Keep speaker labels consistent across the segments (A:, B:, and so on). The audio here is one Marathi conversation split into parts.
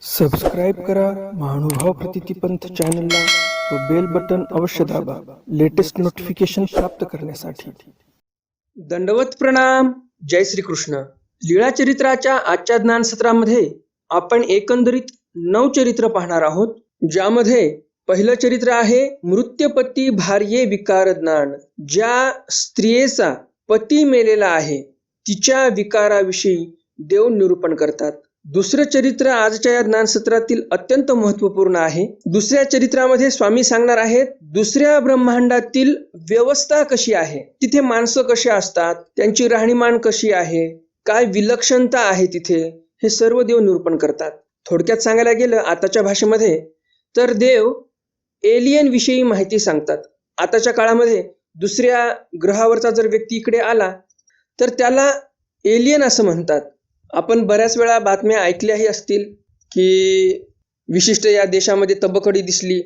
A: सबस्क्राईब करा महानुभाव प्रतितीपंथ चॅनलला व बेल बटन अवश्य दाबा लेटेस्ट नोटिफिकेशन प्राप्त करण्यासाठी।
B: दंडवत प्रणाम। जय श्री कृष्ण। लीळा चरित्राच्या आजच्या ज्ञान सत्रामध्ये आपण एकंदरीत 9 चरित्र पाहणार आहोत, ज्यामध्ये पहिलं चरित्र आहे मृत्यपती भार्ये विकार ज्ञान। ज्या स्त्रियेचा पती मेलेला आहे तिच्या विकाराविषयी देव निरूपण करतात। दुसरं चरित्र आजच्या या ज्ञान सत्रातील अत्यंत महत्त्वपूर्ण आहे। दुसऱ्या चरित्रामध्ये स्वामी सांगणार आहेत दुसऱ्या ब्रह्मांडातील व्यवस्था कशी आहे, तिथे माणसं कशी असतात, त्यांची राहणीमान कशी आहे, काय विलक्षणता आहे तिथे, हे सर्व देव निरूपण करतात। थोडक्यात सांगायला गेलं आताच्या भाषेमध्ये तर देव एलियन विषयी माहिती सांगतात। आताच्या काळामध्ये दुसऱ्या ग्रहावरचा जर व्यक्ती इकडे आला तर त्याला एलियन असं म्हणतात। आपण बऱ्याच वेळा बातम्या ऐकल्याही असतील की विशिष्ट या देशामध्ये तबकडी दिसली,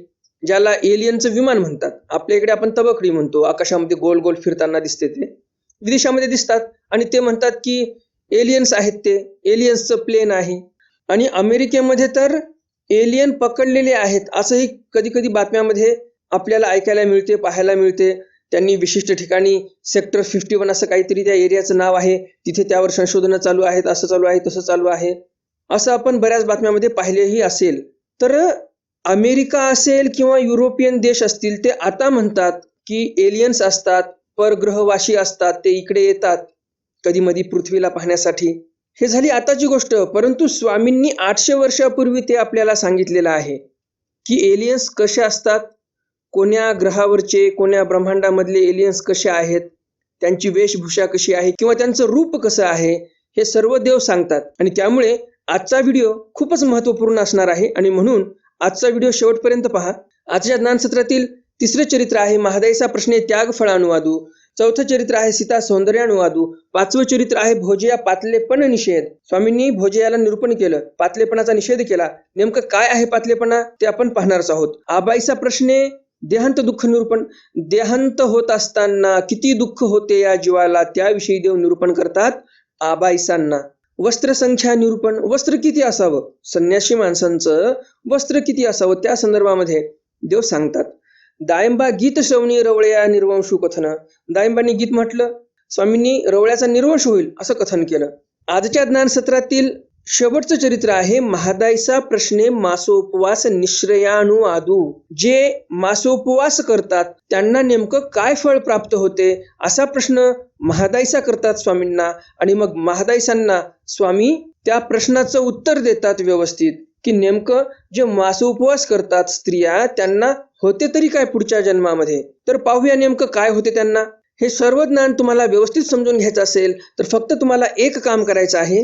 B: ज्याला एलियनचं विमान म्हणतात। आपल्या इकडे आपण तबकडी म्हणतो, आकाशामध्ये गोल गोल फिरताना दिसते ते। विदेशामध्ये दिसतात आणि ते म्हणतात की एलियन्स आहेत, ते एलियन्सचं प्लेन आहे। आणि अमेरिकेमध्ये तर एलियन पकडलेले आहेत असंही कधी कधी बातम्यामध्ये आपल्याला ऐकायला मिळते, पाहायला मिळते। त्यांनी विशिष्ट ठिकाणी सेक्टर 51 असं काहीतरी त्या एरियाचं नाव आहे, तिथे त्यावर संशोधनं चालू आहेत, असं चालू आहे, तसं चालू आहे, असं आपण बऱ्याच बातम्यामध्ये पाहिलेही असेल। तर अमेरिका असेल किंवा युरोपियन देश असतील ते आता म्हणतात की एलियन्स असतात, परग्रहवासी असतात, ते इकडे येतात कधी मधी पृथ्वीला पाहण्यासाठी। हे झाली आताची गोष्ट, परंतु स्वामींनी 800 वर्षापूर्वी ते आपल्याला सांगितलेलं आहे की एलियन्स कसे असतात, कोण्या ग्रहावरचे, कोण्या ब्रह्मांडामधले एलियन्स कसे आहेत, त्यांची वेशभूषा कशी आहे किंवा त्यांचं रूप कसं आहे, हे सर्व देव सांगतात। आणि त्यामुळे आजचा व्हिडिओ खूपच महत्त्वपूर्ण असणार आहे आणि म्हणून आजचा व्हिडिओ शेवटपर्यंत पहा। आजच्या ज्ञानसत्रातील तिसरे चरित्र आहे महादाईचा प्रश्ने त्याग फळानुवादू। चौथं चरित्र आहे सीता सौंदर्यानुवादू। पाचवं चरित्र आहे भोजया पातलेपण निषेध। स्वामींनी भोजयाला निरूपण केलं, पातलेपणाचा निषेध केला। नेमकं काय आहे पातलेपणा ते आपण पाहणारच आहोत। आबाईचा प्रश्ने देहांत दुःख निरूपण। देहांत होत असताना किती दुःख होते या जीवाला, त्याविषयी देव निरूपण करतात आबाईसांना। वस्त्र संख्या निरूपण, वस्त्र किती असावं, संन्यासी माणसांचं वस्त्र किती असावं त्या संदर्भामध्ये देव सांगतात। दायंबा गीत श्रवणी रवळया निर्वंशू कथन। दायंबांनी गीत म्हटलं, स्वामींनी रवळ्याचा निर्वंश होईल असं कथन केलं। आजच्या ज्ञान सत्रातील शेवटचं चरित्र आहे महादाईचा प्रश्ने मासोपवास निश्रयानुआदू। जे मासोपवास करतात त्यांना नेमकं काय फळ प्राप्त होते असा प्रश्न महादाईचा करतात स्वामींना। आणि मग महादाईसांना स्वामी त्या प्रश्नाचं उत्तर देतात व्यवस्थित की नेमकं जे मासोपवास करतात स्त्रिया त्यांना होते तरी काय पुढच्या जन्मामध्ये, तर पाहूया नेमकं काय होते त्यांना। हे सर्व ज्ञान तुम्हाला व्यवस्थित समजून घ्यायचं असेल तर फक्त तुम्हाला एक काम करायचं आहे,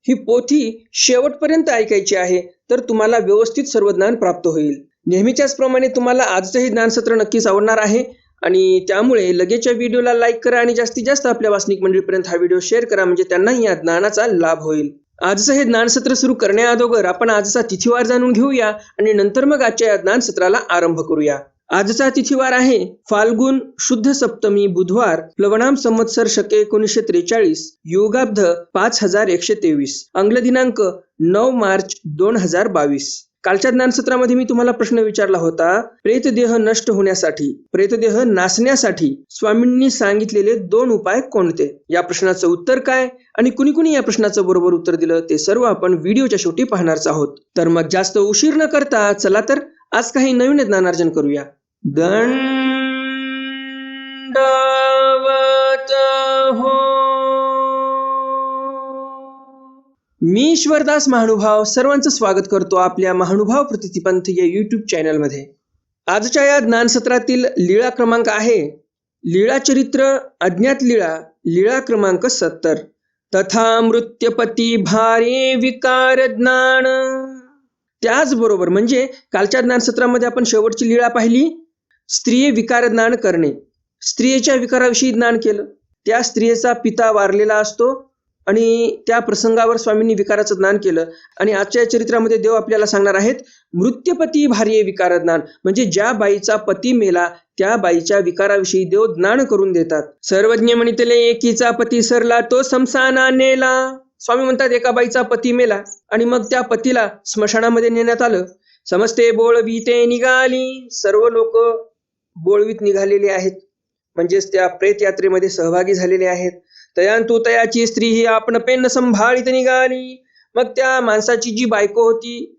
B: ही पोथी शेवटपर्यंत ऐकायची आहे, तर तुम्हाला व्यवस्थित सर्व ज्ञान प्राप्त होईल। नेहमीच्याच प्रमाणे तुम्हाला आजचं हे ज्ञानसत्र नक्कीच आवडणार आहे आणि त्यामुळे लगेचच्या व्हिडिओला लाईक करा आणि जास्तीत जास्त आपल्या वासनिक मंडळीपर्यंत हा व्हिडिओ शेअर करा, म्हणजे त्यांनाही या ज्ञानाचा लाभ होईल। आजचं हे ज्ञानसत्र सुरू करण्याअगोदर आपण आजचा तिथीवार जाणून घेऊया आणि नंतर मग आजच्या या ज्ञानसत्राला आरंभ करूया। आजचा तिथीवार आहे फाल्गुन शुद्ध सप्तमी बुधवार, प्लवनाम संवत्सर शके 1943, योगाब्ध 5123, अंग्ल दिनांक 9 मार्च 2022। कालच्या ज्ञानसत्रामध्ये मी तुम्हाला प्रश्न विचारला होता, प्रेतदेह नष्ट होण्यासाठी, प्रेतदेह नासण्यासाठी स्वामींनी सांगितलेले 2 उपाय कोणते? या प्रश्नाचं उत्तर काय आणि कुणी कुणी या प्रश्नाचं बरोबर उत्तर दिलं ते सर्व आपण व्हिडिओच्या शेवटी पाहणारच आहोत। तर मग जास्त उशीर न करता चला तर आज काही नवीन ज्ञानार्जन करूया। दंडवत हो। मी ईश्वरदास महानुभाव सर्वांचं स्वागत करतो आपल्या महानुभाव प्रतितीपंथ या युट्यूब चॅनलमध्ये। आजच्या या ज्ञानसत्रातील लीळा क्रमांक आहे लीळा चरित्र अज्ञात लीळा, लीळा क्रमांक 70। तथा मृत्यपती भारे विकार ज्ञान। त्याचबरोबर म्हणजे कालच्या ज्ञानसत्रामध्ये आपण शेवटची लीळा पाहिली, स्त्रिये विकार ज्ञान करणे। स्त्रियेच्या विकाराविषयी ज्ञान केलं, त्या स्त्रियेचा पिता वारलेला असतो आणि त्या प्रसंगावर स्वामींनी विकाराचं ज्ञान केलं। आणि आजच्या चरित्रामध्ये देव आपल्याला सांगणार आहेत मृत्यपती भार्ये विकार ज्ञान, म्हणजे ज्या बाईचा पती मेला त्या बाईच्या विकाराविषयी देव ज्ञान करून देतात। सर्वज्ञ म्हणितले एकीचा पती सरला तो समसाना नेला। स्वामी म्हणतात एका बाईचा पती मेला आणि मग त्या पतीला स्मशानामध्ये नेण्यात आलं. समस्ते बोळवीते निघाली, सर्व लोक बोळवीत निघालेले आहेत, म्हणजेच त्या प्रेत यात्रेमध्ये सहभागी झालेले आहेत. तयांतु तयाची स्त्री ही आपण पेन संभाळीत निघाली. मग त्या माणसाची जी बायको होती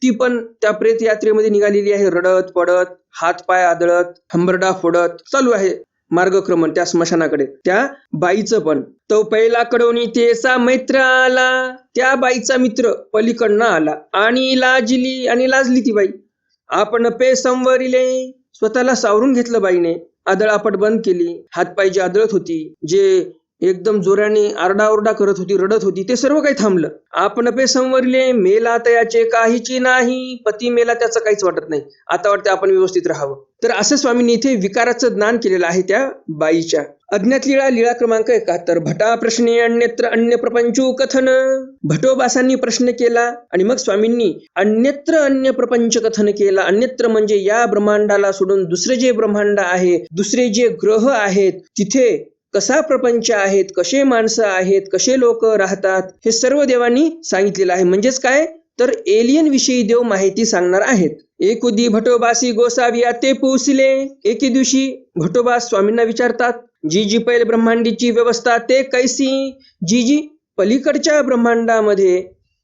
B: ती पण त्या प्रेत यात्रेमध्ये निघालेली आहे, रडत पडत, हात पाय आदळत, हंबरडा फोडत चालू आहे मार्गक्रमण त्या स्मशानाकडे. त्या बाईचं पण तो पहिला कडवणी तेचा मैत्र आला, त्या बाईचा मित्र पलीकडनं आला आणि लाजली ती बाई. आपण पे संवरिले, स्वतःला सावरून घेतलं बाईने, आदळापट बंद केली. हातपाय जी आदळत होती, जे एकदम जोराने आरडाओरडा करत होती, रडत होती, ते सर्व काही थांबलं. आपण पे संवरले, मेला तयाचे काहीची नाही, पती मेला त्याचं काहीच वाटत नाही, आता वाटतं आपण व्यवस्थित राहावं. तर असं स्वामींनी इथे विकाराचं ज्ञान केलेलं आहे त्या बाईच्या. अज्ञात लीळा क्रमांक 71. भटा प्रश्ने अन्यत्र अन्य प्रपंचू कथन. भटोबासांनी प्रश्न केला आणि मग स्वामींनी अन्यत्र अन्य प्रपंच कथन केला. अन्यत्र म्हणजे या ब्रह्मांडाला सोडून दुसरे जे ब्रह्मांड आहे, दुसरे जे ग्रह आहेत, तिथे कसा प्रपंच आहेत, कसे माणसं आहेत, कसे लोक राहतात, हे सर्व देवांनी सांगितलेलं आहे. म्हणजेच काय तर एलियन विषयी देव माहिती सांगणार आहेत. एकुदी भटोबासी गोसाविया ते पोचले. एके दिवशी भटोबा स्वामींना विचारतात, जी जी पैल ब्रह्मांडीची व्यवस्था ते कैसी, जी जी पलीकडच्या ब्रह्मांडामध्ये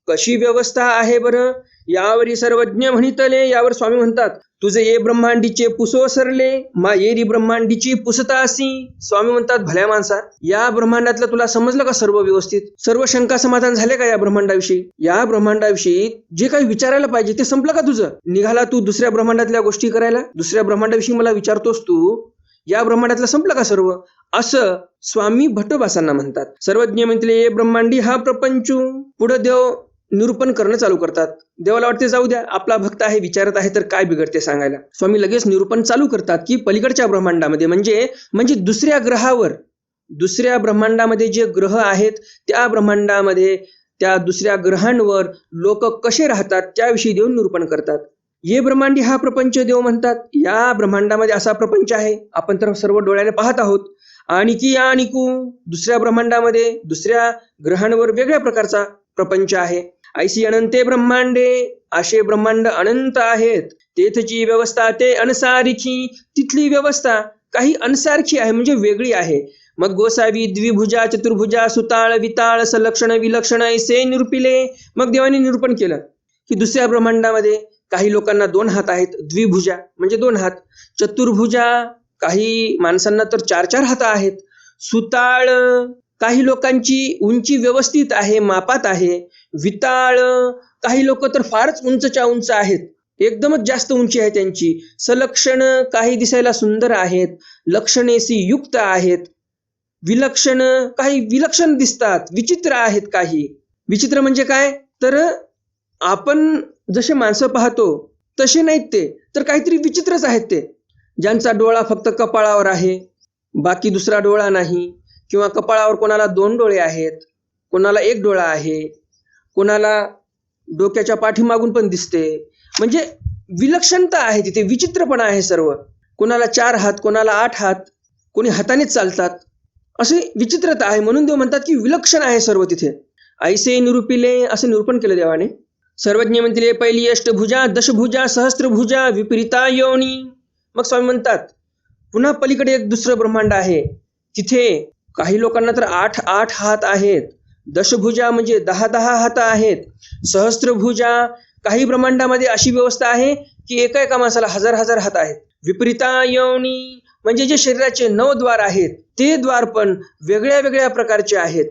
B: कशी व्यवस्था आहे बरं. यावरी सर्वज्ञ म्हणितले, यावर स्वामी म्हणतात, तुझे ये ब्रह्मांडीचे पुसो सरले, मा येरी ब्रह्मांडीची पुसतासी. स्वामी म्हणतात, भल्या माणसा, या ब्रह्मांडातलं तुला समजलं का सर्व व्यवस्थित, सर्व शंका समाधान झाले का या ब्रह्मांडाविषयी, या ब्रह्मांडाविषयी जे काही विचारायला पाहिजे ते संपलं का तुझं. निघाला तू दुसऱ्या ब्रह्मांडातल्या गोष्टी करायला, दुसऱ्या ब्रह्मांडाविषयी मला विचारतोस तू, या ब्रह्मांडातलं संपलं का सर्व, असं स्वामी भट्टोबासांना म्हणतात. सर्वज्ञ म्हणले ये ब्रह्मांडी हा प्रपंचू. पुढे देव निरूपण करणं चालू करतात. देवाला वाटते जाऊ द्या, आपला भक्त आहे, विचारत आहे तर काय बिघडते सांगायला. स्वामी लगेच निरूपण चालू करतात की पलीकडच्या ब्रह्मांडामध्ये म्हणजे दुसऱ्या ग्रहावर, दुसऱ्या ब्रह्मांडामध्ये जे ग्रह आहेत त्या ब्रह्मांडामध्ये, त्या दुसऱ्या ग्रहांवर लोक कसे राहतात त्याविषयी देव निरूपण करतात. ये ब्रह्मांडी हा प्रपंच देव म्हणतात, या ब्रह्मांडामध्ये असा प्रपंच आहे, आपण तर सर्व डोळ्याने पाहत आहोत. आणि की आणिकू दुसऱ्या ब्रह्मांडामध्ये, दुसऱ्या ग्रहांवर वेगळ्या प्रकारचा प्रपंच आहे. ऐसी अनंते ब्रह्मांडे, असे ब्रह्मांड अनंत आहेत. तेथची व्यवस्था ते अनसारिखी, तिथली व्यवस्था काही अनसारखी आहे, म्हणजे वेगळी आहे. मग गोसावी द्विभुजा चतुर्भुजा सुताळ विताळ सलक्षण विलक्षण ऐसे निरूपिले. मग देवाने निरूपण केलं की दुसऱ्या ब्रह्मांडामध्ये काही लोकांना 2 हात आहेत, द्विभुजा म्हणजे 2 हात, चतुर्भुजा काही माणसांना तर 4-4 हात आहेत, सुताळ काही लोकांची उंची व्यवस्थित आहे, मापात आहे, विताळ काही लोक तर फारच उंचच्या उंच आहेत, एकदमच जास्त उंची आहे त्यांची, सलक्षण काही दिसायला सुंदर आहेत, लक्षणेसी युक्त आहेत, विलक्षण काही विलक्षण दिसतात, विचित्र आहेत काही. विचित्र म्हणजे काय तर आपण जसे माणसं पाहतो तसे नाहीत ते, तर काहीतरी विचित्रच आहेत ते. ज्यांचा डोळा फक्त कपाळावर आहे, बाकी दुसरा डोळा नाही, किंवा कपाळावर कोणाला 2 डोळे आहेत, कोणाला 1 डोळा आहे, कोणाला डोक्याच्या पाठीमागून पण दिसते, म्हणजे विलक्षणता आहे तिथे, विचित्रपणा आहे सर्व. कोणाला 4 हात, कोणाला 8 हात, कोणी हातानेच चालतात, असे विचित्रता आहे. म्हणून देव म्हणतात की विलक्षण आहे सर्व तिथे. ऐसे निरूपिले, असे निरूपण केलं देवाने. सर्वज्ञ म्हणतील पहिली अष्टभुजा दशभुजा सहस्त्रभुजा विपरीता योनी. मग स्वामी म्हणतात पुन्हा पलीकडे एक दुसरं ब्रह्मांड आहे, तिथे काही लोकांना तर 8 हात आहेत, दशभुजा म्हणजे 10 हात आहेत, सहस्त्रभुजा काही ब्रह्मांडामध्ये अशी व्यवस्था आहे की एका माणसाला 1000 हात आहेत. विपरीता योनी म्हणजे जे शरीराचे 9 द्वार आहेत ते द्वार पण वेगळ्या वेगळ्या प्रकारचे आहेत.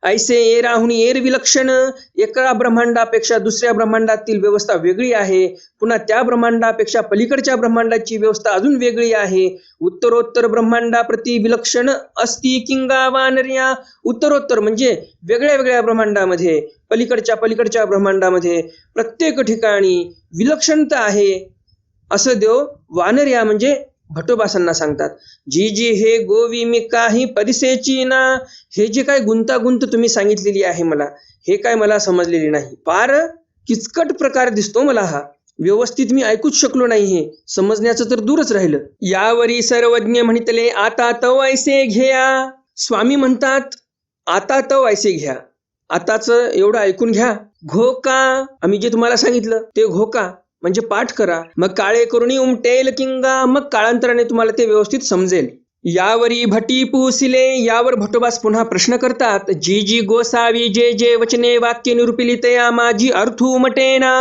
B: ऐसे ए राहुनी एर विलक्षण, एका ब्रह्मांडापेक्षा दुसऱ्या ब्रह्मांडातील व्यवस्था वेगळी आहे, पुन्हा त्या ब्रह्मांडापेक्षा पलीकडच्या ब्रह्मांडाची व्यवस्था अजून वेगळी आहे. उत्तरोत्तर ब्रह्मांडाप्रती विलक्षण अस्ति किंगा वानर्या. उत्तरोत्तर म्हणजे वेगळ्या वेगळ्या ब्रह्मांडामध्ये, पलीकडच्या ब्रह्मांडामध्ये प्रत्येक ठिकाणी विलक्षणता आहे, असं देव वानर्या म्हणजे भटोबासांना सांगतात. जी जी हे गोवी मी काही परिसेची ना, हे जे काय गुंतागुंत तुम्ही सांगितलेली आहे मला, हे काय मला समजलेली नाही, फार किचकट प्रकार दिसतो मला हा, व्यवस्थित मी ऐकूच शकलो नाही, हे समजण्याचं तर दूरच राहिलं. यावरी सर्वज्ञ म्हणितले आता तव ऐसे घ्या. स्वामी म्हणतात आता तव ऐसे घ्या, आताच एवढं ऐकून घ्या. घोका, आम्ही जे तुम्हाला सांगितलं ते घोका म्हणजे पाठ करा. मग काळे करुणी उमटेल किंगा, मग काळांतराने तुम्हाला ते व्यवस्थित समजेल. यावरी भटी पुसिले, यावर भटोबास पुन्हा प्रश्न करतात. जी जी गोसावी जे जे वचने वाक्य निरूपिली तया माझी अर्थू उमटेना.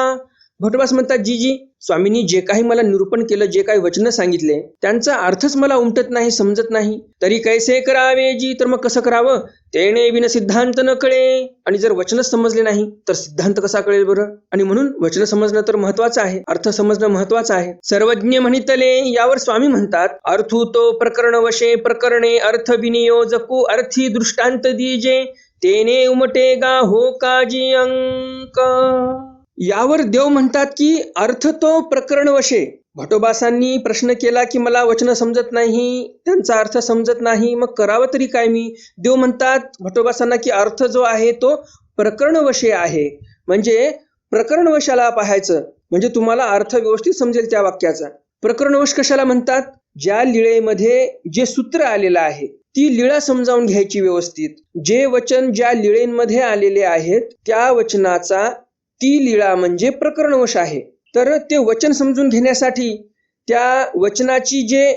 B: भटोबास म्हणतात, जी जी स्वामींनी जे काही मला निरूपण केलं, जे काही वचन सांगितले त्यांचा अर्थच मला उमटत नाही, समजत नाही. तरी कैसे करावे जी, तर मग कसं करावं? तेने विन सिद्धांत न कळे. आणि जर वचनच समजले नाही तर सिद्धांत कसा कळेल बरं? आणि म्हणून वचन समजणं तर महत्वाचं आहे, अर्थ समजणं महत्वाचं आहे. सर्वज्ञ म्हणितले, यावर स्वामी म्हणतात, अर्थू तो प्रकरण वशे प्रकरणे अर्थ विनियोजकू अर्थी दृष्टांत दीजे तेने उमटे गा हो काजी अंक. यावर देव म्हणतात की अर्थ तो प्रकरण वशे. भटोबासांनी प्रश्न केला की मला वचन समजत नाही, त्यांचा अर्थ समजत नाही, मग करावं तरी काय मी? देव म्हणतात भटोबासांना की अर्थ जो आहे तो प्रकरणवशे आहे. म्हणजे प्रकरणवशाला पाहायचं, म्हणजे तुम्हाला अर्थ व्यवस्थित समजेल त्या वाक्याचा. प्रकरणवश कशाला म्हणतात? ज्या लीळेमध्ये जे सूत्र आलेलं आहे ती लीळा समजावून घ्यायची व्यवस्थित. जे वचन ज्या लीळेमध्ये आलेले आहेत त्या वचनाचा ती लीळा म्हणजे प्रकरणवश आहे. तर ते वचन समजून घेण्यासाठी त्या वचनाची जे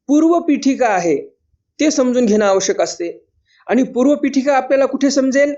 B: पूर्वपीठिका आहे ते समजून घेणं आवश्यक असते. आणि पूर्वपीठिका आपल्याला कुठे समजेल?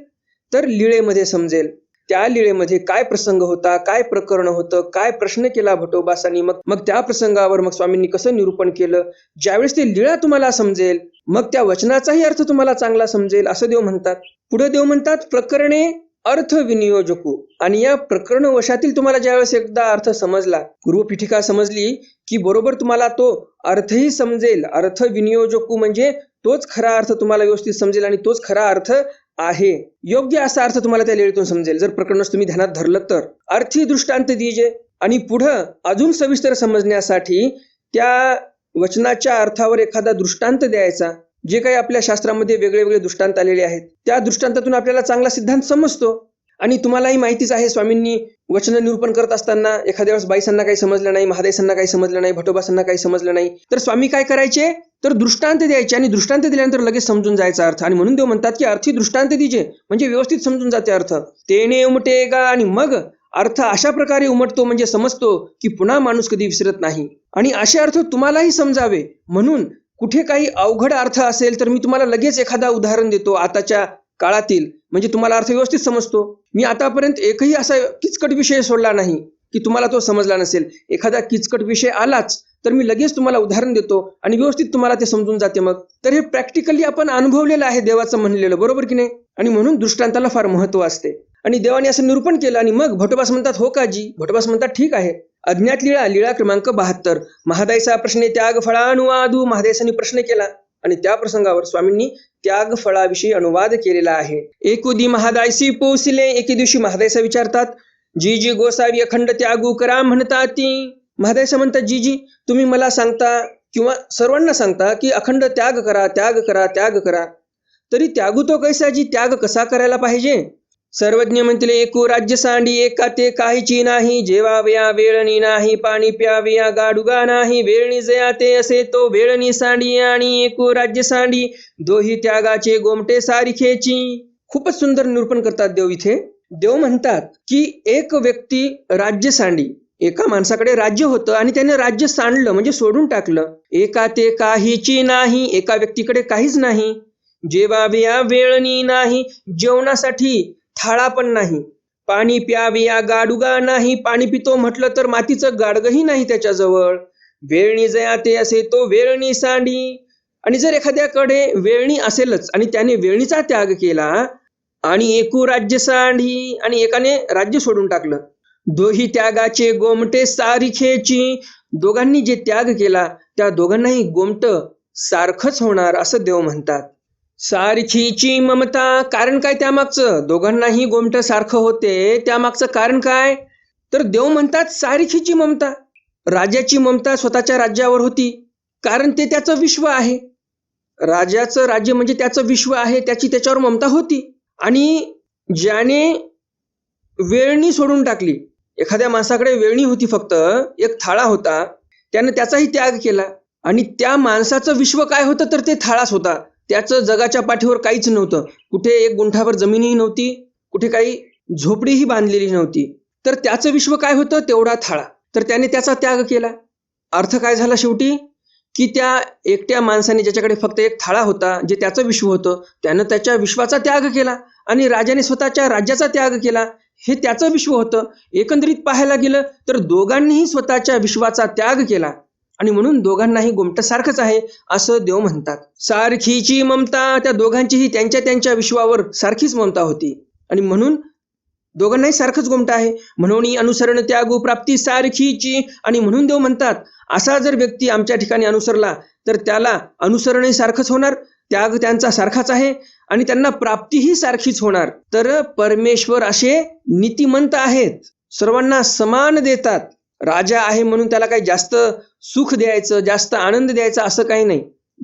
B: तर लीळेमध्ये समजेल. त्या लीळेमध्ये काय प्रसंग होता, काय प्रकरण होतं, काय प्रश्न केला भटोबासांनी, मग त्या प्रसंगावर मग स्वामींनी कसं निरूपण केलं. ज्यावेळेस ते लीळा तुम्हाला समजेल मग त्या वचनाचाही अर्थ तुम्हाला चांगला समजेल, असं देव म्हणतात. पुढे देव म्हणतात, प्रकरणे अर्थ विनियोजकू. आणि या प्रकरण वशातील तुम्हाला ज्यावेळेस एकदा अर्थ समजला, पूर्वपीठिका समजली की बरोबर तुम्हाला तो अर्थही समजेल. अर्थ विनियोजकू म्हणजे तोच खरा अर्थ तुम्हाला व्यवस्थित समजेल आणि तोच खरा अर्थ आहे. योग्य असा अर्थ तुम्हाला त्या लीळेतून समजेल जर प्रकरणच तुम्ही ध्यानात धरलं तर. अर्थी दृष्टांत दीजे. आणि पुढं अजून सविस्तर समजण्यासाठी त्या वचनाच्या अर्थावर एखादा दृष्टांत द्यायचा. जे काही आपल्या शास्त्रामध्ये वेगळे वेगळे दृष्टांत आलेले आहेत त्या दृष्टांतातून आपल्याला चांगला सिद्धांत समजतो. आणि तुम्हालाही माहितीच आहे, स्वामींनी वचन निरूपण करत असताना एखाद्या वेळेस बाईसांना काही समजलं नाही, महादेसांना काही समजलं नाही, भटोबासांना काही समजलं नाही, तर स्वामी काय करायचे? तर दृष्टांत द्यायचे आणि दृष्टांत दिल्यानंतर लगेच समजून जायचा अर्थ. आणि म्हणून देव म्हणतात की अर्थी दृष्टांत दीजे, म्हणजे व्यवस्थित समजून जाते अर्थ. तेने उमटेगा. आणि मग अर्थ अशा प्रकारे उमटतो म्हणजे समजतो की पुन्हा माणूस कधी विसरत नाही. आणि असे अर्थ तुम्हालाही समजावे म्हणून कुठे काही अवघड अर्थ असेल तर मी तुम्हाला लगेच एखादा उदाहरण देतो आताच्या काळातील, म्हणजे तुम्हाला अर्थ व्यवस्थित समजतो. मी आतापर्यंत एकही असा किचकट विषय सोडला नाही की तुम्हाला तो समजला नसेल. एखादा किचकट विषय आलाच तर मी लगेच तुम्हाला उदाहरण देतो आणि व्यवस्थित तुम्हाला ते समजून जाते. मग तर हे प्रॅक्टिकली आपण अनुभवलेलं आहे देवाचं म्हणलेलं, बरोबर की नाही? आणि म्हणून दृष्टांताला फार महत्व असते. आणि देवाने असं निरूपण केलं आणि मग भटोबास म्हणतात, हो का जी? भटोबास म्हणतात, ठीक आहे. अज्ञात लीळा, लीळा क्रमांक 72. महादायचा प्रश्ने त्याग फळानुवादू. महादायसांनी प्रश्न केला आणि त्या प्रसंगावर स्वामींनी त्याग फळाविषयी अनुवाद केलेला आहे. एकुदी महादायसी पोसिले. एके दिवशी महादायसा विचारतात, जी जी गोसावी अखंड त्यागू करा म्हणतात ती. महादायसा म्हणतात, जी जी तुम्ही मला सांगता किंवा सर्वांना सांगता की अखंड त्याग करा, त्याग करा, त्याग करा. तरी त्यागू तो कैसा जी? त्याग कसा करायला पाहिजे? सर्वज्ञ म्हणतील, एकू राज्य सांडी एका ते काहीची नाही. जेवावया वेळणी नाही, पाणी प्यावया गाडुगा नाही. वेळणी जया ते असे तो वेळणी सांडी आणि एकू राज्य सांडी दोही त्यागाचे गोमटे सारिखेची. खूपच सुंदर निरूपण करतात देव इथे. देव म्हणतात की एक व्यक्ती राज्य सांडी, एका माणसाकडे राज्य होतं आणि त्याने राज्य सांडलं म्हणजे सोडून टाकलं. एका ते काहीची नाही, एका व्यक्तीकडे काहीच नाही. जेवावया वेळणी नाही, जेवणासाठी थाळा पण नाही. पाणी प्यावया गाडुगा नाही, पाणी पितो म्हटलं तर मातीचं गाडगही नाही त्याच्याजवळ. वेळणी जया ते असे तो वेळणी सांडी. आणि जर एखाद्याकडे वेळणी असेलच आणि त्याने वेळणीचा त्याग केला आणि एकू राज्य सांडी आणि एकाने राज्य सोडून टाकलं, दोही त्यागाचे गोमटे सारिखेची. दोघांनी जे त्याग केला त्या दोघांनाही गोमट सारखंच होणार असं देव म्हणतात. सारखीची ममता. कारण काय त्यामागचं? दोघांनाही गोमट सारखं होते त्यामागचं कारण काय? तर देव म्हणतात सारखीची ममता. राजाची ममता स्वतःच्या राज्यावर होती कारण ते त्याचं विश्व आहे. राजाचं राज्य म्हणजे त्याचं विश्व आहे, त्याची त्याच्यावर ममता होती. आणि ज्याने वेळणी सोडून टाकली, एखाद्या माणसाकडे वेळणी होती, फक्त एक थाळा होता, त्यानं त्याचाही त्याग केला आणि त्या माणसाचं विश्व काय होतं? तर ते थाळाच होता. त्याचं जगाच्या पाठीवर काहीच नव्हतं. कुठे एक गुंठावर जमीनही नव्हती, कुठे काही झोपडीही बांधलेली नव्हती. तर त्याचं विश्व काय होतं? तेवढा थाळा. तर त्याने त्याचा त्याग केला. अर्थ काय झाला शेवटी? की त्या एकट्या माणसाने ज्याच्याकडे फक्त एक थाळा होता, जे त्याचं विश्व होतं, त्यानं त्याच्या विश्वाचा त्याग केला आणि राजाने स्वतःच्या राज्याचा त्याग केला. हे त्याचं विश्व होतं. एकंदरीत पाहायला गेलं तर दोघांनीही स्वतःच्या विश्वाचा त्याग केला आणि म्हणून दोघांनाही गोमटं सारखंच आहे असं देव म्हणतात. सारखीची ममता, त्या दोघांचीही त्यांच्या त्यांच्या विश्वावर सारखीच ममता होती आणि म्हणून दोघांनाही सारखंच गोमटं आहे. म्हणून अनुसरण त्यागू प्राप्ती सारखीची. आणि म्हणून देव म्हणतात असा जर व्यक्ती आमच्या ठिकाणी अनुसरला तर त्याला अनुसरणही सारखंच होणार, त्याग त्यांचा सारखाच आहे आणि त्यांना प्राप्तीही सारखीच होणार. तर परमेश्वर असे नीतिमंत आहेत, सर्वांना समान देतात. राजा आहे म्हणून त्याला काही जास्त सुख द्यायचं, जास्त आनंद द्यायचा असं काही नाही.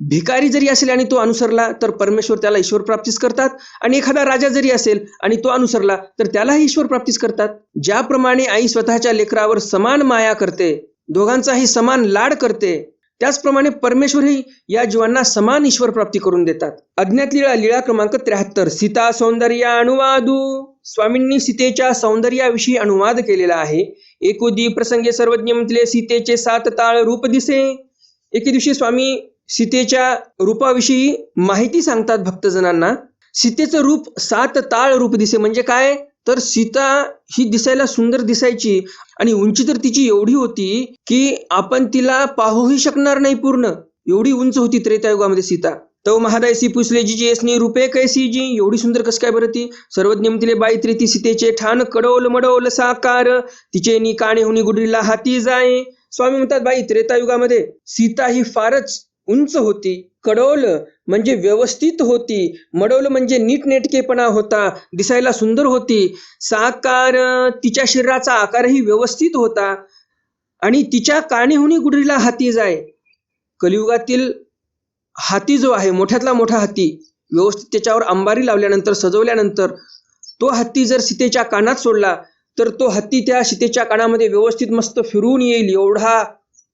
B: भिकारी जरी असेल आणि तो अनुसरला तर परमेश्वर त्याला ईश्वर प्राप्तीच करतात आणि एखादा राजा जरी असेल आणि तो अनुसरला तर त्यालाही ईश्वर प्राप्तीच करतात. ज्याप्रमाणे आई स्वतःच्या लेकरावर समान माया करते, दोघांचाही समान लाड करते, त्याचप्रमाणे परमेश्वरही या जीवांना समान ईश्वर प्राप्ती करून देतात. अज्ञात लीळा, लीळा क्रमांक 73. सीता सौंदर्य अनुवादू. स्वामींनी सीतेच्या सौंदर्याविषयी अनुवाद केलेला आहे. एकोदी प्रसंगे सर्वज्ञ म्हटले सीतेचे 7 ताळ रूप दिसे. एके दिवशी स्वामी सीतेच्या रूपाविषयी माहिती सांगतात भक्तजनांना. सीतेचं रूप 7 ताळ रूप दिसे म्हणजे काय? तर सीता ही दिसायला सुंदर दिसायची आणि उंची तर तिची एवढी होती की आपण तिला पाहूही शकणार नाही पूर्ण, एवढी उंच होती त्रेतायुगामध्ये सीता. तव महादायसी पुसले जी यसनी रूपे कैसी जी. एवढी सुंदर कस काय बरं ती? सर्वज्ञ म्हणतील बाई त्रेती सीतेचे ठाण कडवल मडवल साकार. तिचे नी काणे हुनी गुडरीला हाती जाय. स्वामी म्हणतात बाई त्रेतायुगामध्ये सीता ही फारच उंच होती. कडवलं म्हणजे व्यवस्थित होती, मडवलं म्हणजे नीटनेटकेपणा होता, दिसायला सुंदर होती. साकार, तिच्या शरीराचा आकारही व्यवस्थित होता आणि तिच्या काणीहुनी गुडरीला हाती जाय. कलियुगातील हाती जो आहे, मोठ्यातला मोठा हाती, व्यवस्थित त्याच्यावर अंबारी लावल्यानंतर सजवल्यानंतर तो हत्ती जर सीतेच्या कानात सोडला तर तो हत्ती त्या सीतेच्या कानामध्ये व्यवस्थित मस्त फिरून येईल, एवढा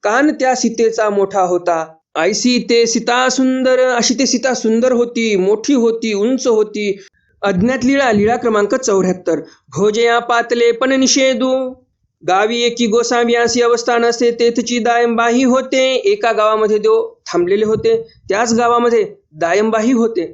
B: कान त्या सीतेचा मोठा होता. ऐसी ते सीता सुंदर, अशी ते सीता सुंदर होती, मोठी होती, उंच होती. अज्ञात लीळा, लीळा क्रमांक 74. भोजया पातले पण निषेधू. गावी एकी गोसाव्यासी अवस्था नसे तेथची दायंबाही होते. एका गावामध्ये देव थांबलेले होते, त्याच गावामध्ये दायंबाही होते.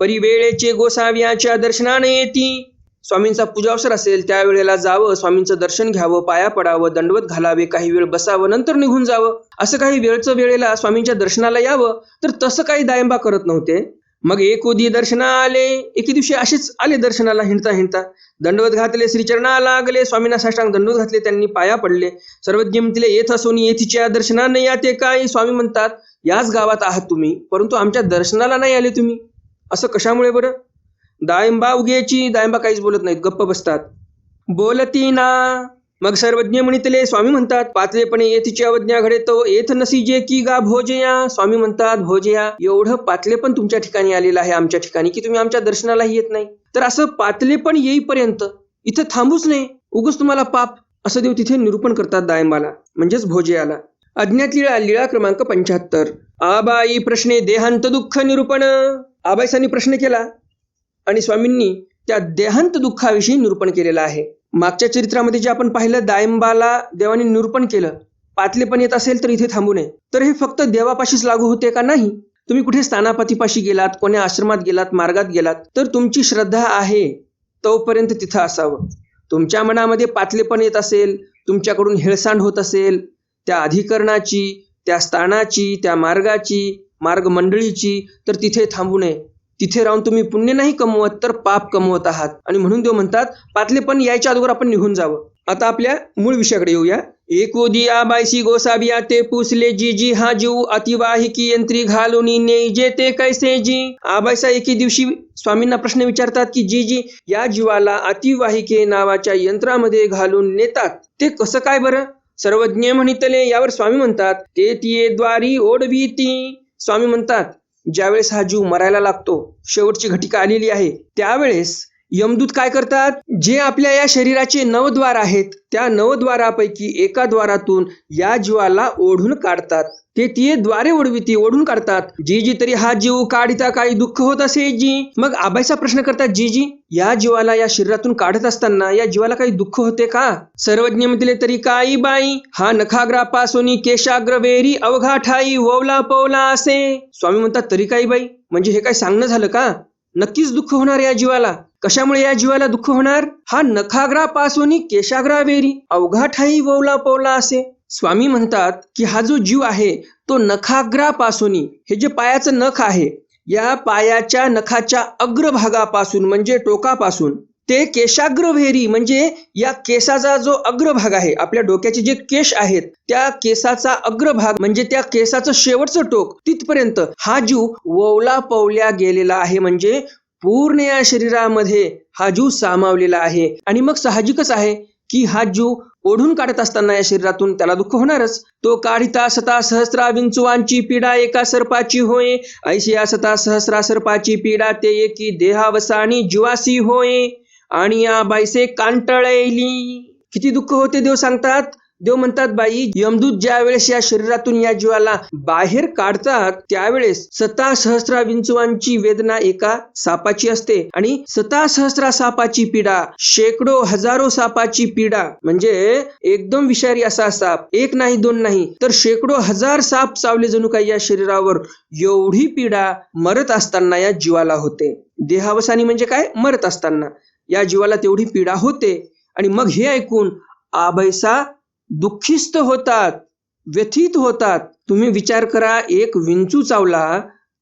B: परिवेळेचे गोसाव्याच्या दर्शनाने येती. स्वामींचा पूजावसर असेल त्यावेळेला जावं, स्वामींचं दर्शन घ्यावं, पाया पडावं, दंडवत घालावे, काही वेळ बसावं, नंतर निघून जावं. असं काही वेळचं वेळेला स्वामींच्या दर्शनाला यावं, तर तसं काही दायंबा करत नव्हते. मग एकोदी दर्शना आले. एके दिवशी असेच आले दर्शनाला हिंडता हिंडता. दंडवत घातले, श्रीचरणा लागले, स्वामींना साष्टांग दंडवत घातले, त्यांनी पाया पडले. सर्वज्ञ म्हणतील येथ असोनी येथीच्या दर्शनाने याते काय. स्वामी म्हणतात याच गावात आहात तुम्ही, परंतु आमच्या दर्शनाला नाही आले तुम्ही. असं कशामुळे बरं? दायंबा उगेची. दायंबा काहीच बोलत नाहीत, गप्प बसतात. बोलती ना. मग सर्वज्ञ म्हणितले. स्वामी म्हणतात पातळेपणे येथीची अवज्ञा घडे तो येथ नसी जे की गा भोजया. स्वामी म्हणतात भोजया, एवढं पातले पण तुमच्या ठिकाणी आलेलं आहे आमच्या ठिकाणी की तुम्ही आमच्या दर्शनालाही येत नाही. तर असं पातले पण येईपर्यंत इथं थांबूच नाही, उगच तुम्हाला पाप, असं देव तिथे निरूपण करतात दायंबाला, म्हणजेच भोजयाला. अज्ञात लीळा, लीळा क्रमांक 75. आबाई प्रश्ने देहांत दुःख निरूपण. आबाईसांनी प्रश्न केला आणि स्वामींनी त्या देहांत दुःखाविषयी निरूपण केलेलं आहे. मागच्या चरित्रामध्ये जे आपण पाहिलं, दायंबाला देवाने निरूपण केलं. पातले पण येत असेल तर इथे थांबू नये. तर हे फक्त देवापाशीच लागू होते का? नाही. तुम्ही कुठे स्थानापतीपाशी गेलात, कोण्या आश्रमात गेलात, मार्गात गेलात, तर तुमची श्रद्धा आहे तोपर्यंत तिथं असावं. तुमच्या मनामध्ये पातले पण येत असेल, तुमच्याकडून हेळसांड होत असेल त्या अधिकरणाची, त्या स्थानाची, त्या मार्गाची, मार्ग मंडळीची, तर तिथे थांबू नये. तिथे राहून तुम्ही पुण्य नाही कमवत तर पाप कमवत आहात. आणि म्हणून देव म्हणतात पातले पण यायच्या अगोदर आपण निघून जावं. आता आपल्या मूळ विषयाकडे येऊया. एकोदी आबाईसी गोसाबिया ते पुसले जी जी हा जीव अतिवाहिकी यंत्री घालून नेई जे ते कैसे जी. आबाईसा एके दिवशी स्वामींना प्रश्न विचारतात की जी जी या जीवाला अतिवाहिके नावाच्या यंत्रामध्ये घालून नेतात ते कसं काय बरं? सर्वज्ञ म्हणितले. यावर स्वामी म्हणतात ते तिये द्वारी ओढवीती. स्वामी म्हणतात ज्यावेळेस हा जीव मरायला लागतो, शेवटची घटिका आलेली आहे, त्यावेळेस यमदूत काय करतात, जे आपल्या या शरीराचे नवद्वार आहेत त्या नवद्वारापैकी एका द्वारातून या जीवाला ओढून काढतात. ते द्वारे ओढून काढतात. जी तरी हा जीव काढिता काही दुःख होत असे जी. मग आबाईचा प्रश्न करतात, जी या जीवाला या शरीरातून काढत असताना या जीवाला काही दुःख होते का? सर्वज्ञ म्हटले, तरी काही बाई हा नखाग्रापासून केशाग्र वेरी अवघा ठाई ववला पवला असे. स्वामी म्हणतात, तरी काही बाई म्हणजे हे काय सांगणं झालं का? नक्कीच दुःख होणार या जीवाला. कशामुळे या जीवाला दुःख होणार? हा नखाग्रापासून केशाग्रावेरी अवघा ठाई ववला पवला असे. स्वामी म्हणतात की हा जो जीव आहे तो नखाग्रापासून, हे जे पायाचं नख आहे या पायाच्या नखाच्या अग्रभागापासून म्हणजे टोकापासून ते केशाग्रवेरी म्हणजे या केसाचा जो अग्रभाग आहे, आपल्या डोक्याचे जे केश आहेत त्या केसाचा अग्रभाग म्हणजे त्या केसाचं शेवटचं टोक तिथपर्यंत हा जीव ववला पवल्या गेलेला आहे. म्हणजे पूर्ण या शरीरामध्ये हा जीव सामावलेला आहे. आणि मग साहजिकच आहे की हा जीव ओढून काढत असताना या शरीरातून त्याला दुःख होणारच. तो काढिता सता सहस्रा विंचुवांची पीडा एका सर्पाची होय, ऐशी सता सहस्रा सर्पाची पीडा ते एकी देहावसानी जीवासी होय. आणि या बाईसे कांटळली. किती दुःख होते देव सांगतात. देव म्हणतात, बाई यमदूत ज्या वेळेस या शरीरातून या जीवाला बाहेर काढतात त्यावेळेस सता सहस्रा विंचुवांची वेदना एका सापाची असते. आणि सता सहस्रा सापाची पीडा, शेकडो हजारो सापाची पीडा म्हणजे एकदम विषारी असा साप, एक नाही दोन नाही तर शेकडो हजार साप चावले जणू काही या शरीरावर. एवढी पीडा मरत असताना या जीवाला होते. देहावसानी म्हणजे काय, मरत असताना या जीवाला तेवढी पीडा होते. आणि मग हे ऐकून आभैसा दुःखिस्त होतात, व्यथित होतात. तुम्ही विचार करा, एक विंचू चावला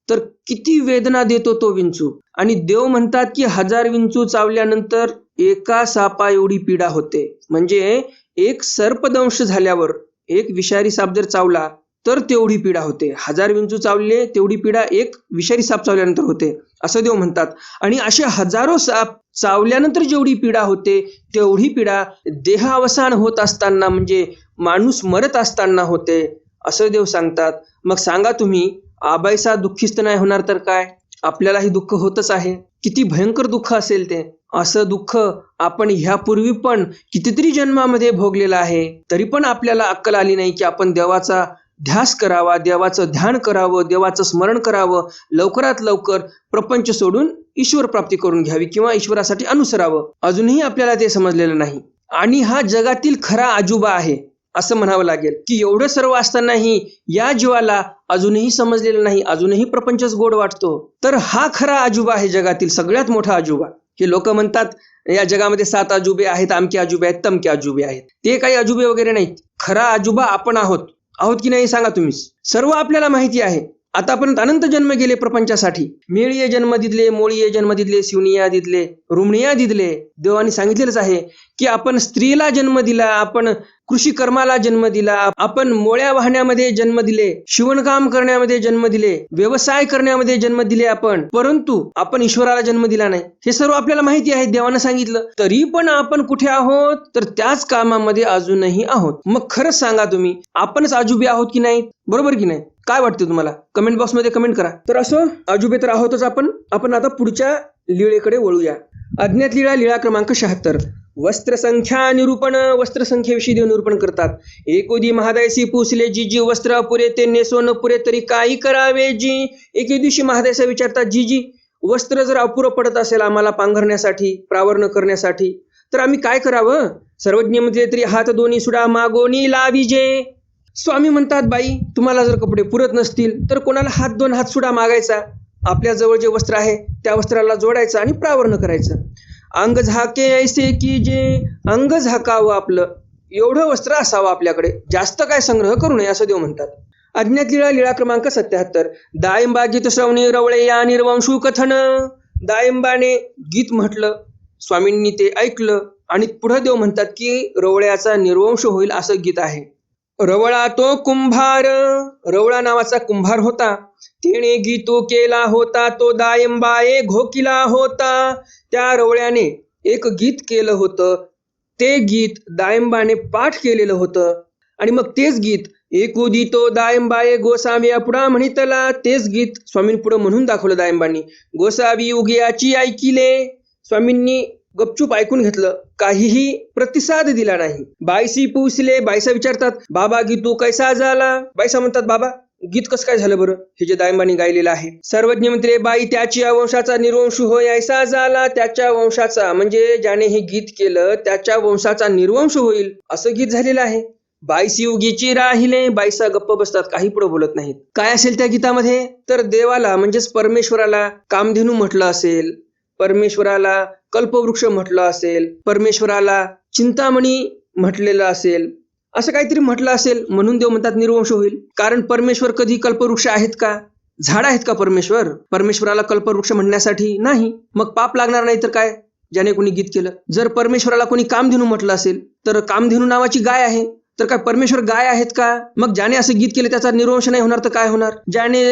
B: तर किती वेदना देतो तो विंचू. आणि देव म्हणतात की 1000 विंचू चावल्यानंतर एका सापा एवढी पीडा होते. म्हणजे एक सर्पदंश झाल्यावर एक विषारी साप जर चावला तर तेवढी पीडा होते. 1000 विंचू चावले तेवढी पीडा एक विषारी साप चावल्यानंतर होते असं देव म्हणतात. आणि असे हजारो साप चावल्यानंतर जेवढी पीडा होते तेवढी पीडा देहावसान होत असताना म्हणजे माणूस मरत असताना होते असं देव सांगतात. मग सांगा तुम्ही, आबाईसा दुःखिस्त नाही होणार तर काय? आपल्यालाही दुःख होतच आहे. किती भयंकर दुःख असेल ते. असं दुःख आपण ह्यापूर्वी पण कितीतरी जन्मामध्ये भोगलेलं आहे. तरी पण आपल्याला अक्कल आली नाही की आपण देवाचा ध्यास करावा, देवाचं ध्यान करावं, देवाचं स्मरण करावं, लवकरात लवकर प्रपंच सोडून ईश्वर प्राप्ती करून घ्यावी किंवा ईश्वरासाठी अनुसरावं. अजूनही आपल्याला ते समजलेलं नाही. आणि हा जगातील खरा आजोबा आहे असं म्हणावं लागेल की एवढं सर्व असतानाही या जीवाला अजूनही समजलेलं नाही, अजूनही प्रपंचच गोड वाटतो. तर हा खरा आजोबा आहे, जगातील सगळ्यात मोठा आजोबा. हे लोक म्हणतात या जगामध्ये 7 अजुबे आहेत, अमके अजुबे आहेत, तमके अजुबे आहेत. ते काही अजुबे वगैरे नाहीत. खरा आजोबा आपण आहोत की नाही सांगा तुम्हीच. सर्व आपल्याला माहिती आहे. आतापर्यंत अनंत जन्म गेले प्रपंचासाठी. मेळीये जन्म दिदले, मोळीये जन्म दिदले, शिवनिया दिदले, रुमणिया दिदले. देवाने सांगितलेलंच आहे की आपण स्त्रीला जन्म दिला, आपण कृषी कर्माला जन्म दिला, आपण मोळ्या वाहण्यामध्ये जन्म दिले, शिवणकाम करण्यामध्ये जन्म दिले, व्यवसाय करण्यामध्ये जन्म दिले आपण. परंतु आपण ईश्वराला जन्म दिला नाही. हे सर्व आपल्याला माहिती आहे, देवानं सांगितलं. तरी पण आपण कुठे आहोत तर त्याच कामामध्ये अजूनही आहोत. मग खरंच सांगा तुम्ही, आपणच आजुबे आहोत की नाही? बरोबर की नाही? काय वाटतं तुम्हाला? कमेंट बॉक्समध्ये कमेंट करा. तर असं आजुबे तर आहोतच आपण आता पुढच्या लीळेकडे वळूया. अज्ञात लीळा, लीळा क्रमांक 76. वस्त्रसंख्या निरूपण. वस्त्रसंख्येविषयी देव निरूपण करतात. एकोदी महादायसी पुसले जी वस्त्र अपुरे ते नेसो न पुरे तरी काही करावे जी. एके दिवशी महादायसा विचारतात, जी वस्त्र जर अपुरं पडत असेल आम्हाला पांघरण्यासाठी, प्रावरण करण्यासाठी तर आम्ही काय करावं? सर्वज्ञ म्हटले, तरी हात दोन्ही सुडा मागोनी लाविजे. स्वामी म्हणतात, बाई तुम्हाला जर कपडे पुरत नसतील तर कोणाला दोन हात सुडा मागायचा, आपल्या जवळ जे वस्त्र आहे त्या वस्त्राला जोडायचं आणि प्रावरण करायचं. अंग झाके ऐसे की जे, अंग झाकावं आपलं, एवढं वस्त्र असावं आपल्याकडे, जास्त काय संग्रह करू नये असं देव म्हणतात. अज्ञात लीळा, लीळा क्रमांक 77. दायंबा गीत श्रवणी रवळे या निर्वंशू कथन. दायंबाने गीत म्हटलं, स्वामींनी ते ऐकलं आणि पुढे देव म्हणतात की रवळ्याचा निर्वंश होईल असं गीत आहे. रवळा तो कुंभार, रवळा नावाचा कुंभार होता. तिने गीतो केला होता, तो दायंबाए घोकिला होता. त्या रवळ्याने एक गीत केलं होतं, ते गीत दायंबाने पाठ केलेलं होतं. आणि मग तेच गीत एकुदी तो दायंबाए गोसाव्या पुढा म्हणितला. तेच गीत स्वामीं पुढं म्हणून दाखवलं दायंबांनी. गोसावी उगियाची ऐकिले. स्वामींनी गपचूप ऐकून घेतलं, काहीही प्रतिसाद दिला नाही. बाईशी पूछले, बाईसा विचारतात, बाबा गीतू कैसा झाला? बाईसा म्हणतात, बाबा गीत कसं काय झालं बरं, हे जे दायंबानी गायलेलं आहे. सर्वज्ञ म्हणते, बाई त्याची वंशाचा निर्वंश होय ऐसा झाला. त्याच्या वंशाचा म्हणजे ज्याने हे गीत केलं त्याच्या वंशाचा निर्वंश होईल असं गीत झालेलं आहे. बाईसी उगीची राहिले. बाईसा गप्प बसतात, काही पुढे बोलत नाहीत. काय असेल त्या गीतामध्ये? तर देवाला म्हणजेच परमेश्वराला कामधेनू म्हटलं असेल, परमेश्वराला कल्पवृक्ष म्हटलं असेल, परमेश्वराला चिंतामणी म्हटलेलं असेल, असं काहीतरी म्हटलं असेल म्हणून देव म्हणतात निर्वंश होईल. कारण परमेश्वर कधी कल्पवृक्ष आहेत का? झाड आहेत का परमेश्वर? परमेश्वराला कल्पवृक्ष म्हणण्यासाठी नाही. मग पाप लागणार नाही तर काय, ज्याने कोणी गीत केलं? जर परमेश्वराला कोणी कामधेनू म्हटलं असेल तर कामधेनू नावाची गाय आहे, तर काय परमेश्वर गाय आहेत का? मग ज्याने असं गीत केलं त्याचा निर्वंश नाही होणार तर काय होणार? ज्याने